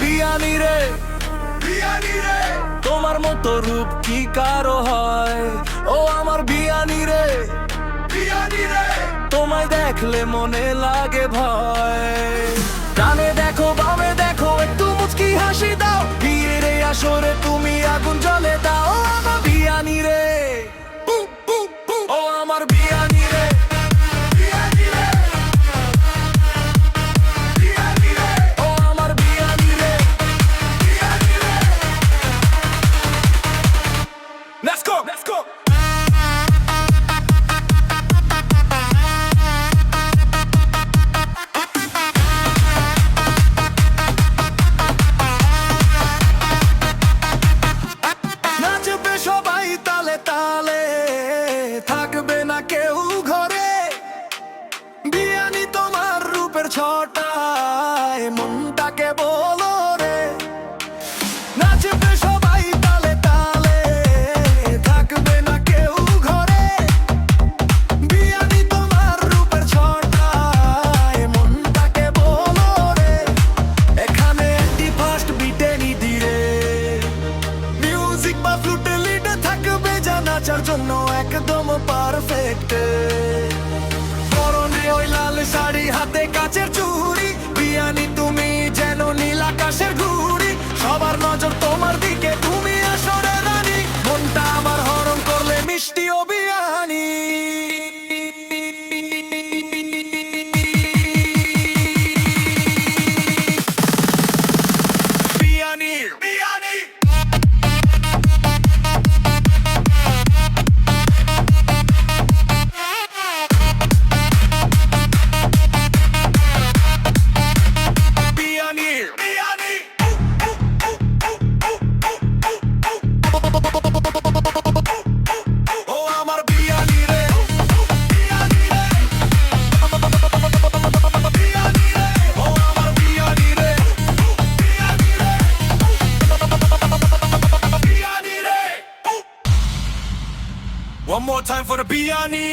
বিয়ানি রে, বিয়ানি রে, তোমার মতো রূপ কি কারো হয়? ও আমার বিয়ানি রে, বিয়ানি রে, তোমায় দেখলে মনে লাগে ভয়। ডানে দেখো বামে দেখো, একটু মুচকি হাসি দাও, বিয়ের এই আসরে তুমি আগুন জ্বলে দাও। ও আমার বিয়ানি রে, ও আমার বিয়ানি রে, বিয়ানি রে, বিয়ানি রে, ও আমার বিয়ানি রে, বিয়ানি রে। Let's go, let's go. নাচবে সবাই তালে তালে, থাকবে না কেউ ঘরে। বিয়ানি তোমার রূপের ছটায় মনটাকে বলো রে। নাচবে সবাই তালে তালে, থাকবে না কেউ ঘরে। বিয়ানি তোমার রূপের ছটায় মনটাকে বলো রে। এখানে একটি ফাস্ট বিটে নিদি রে, মিউজিক বা ফ্লুটে লিডে থাকবে যা নাচার জন্য একদম পারফেক্ট। পরনে ওই লাল শাড়ি, হাতে কাচের চুড়ি, বিয়ানি তুমি যেন নীল আকাশের ঘুড়ি। সবার নজর তোমার দিকে, তুমি আসরে রানী, মনটা আমার হরণ করলে মিষ্টি ও বিয়ানি। বিয়ানি, বিয়ানি। বিয়ানি, বিয়ানি। ও আমার বিয়ানি রে, বিয়ানি রে, বিয়ানি রে, ও আমার বিয়ানি রে, বিয়ানি রে, বিয়ানি রে। One more time for the বিয়ানি।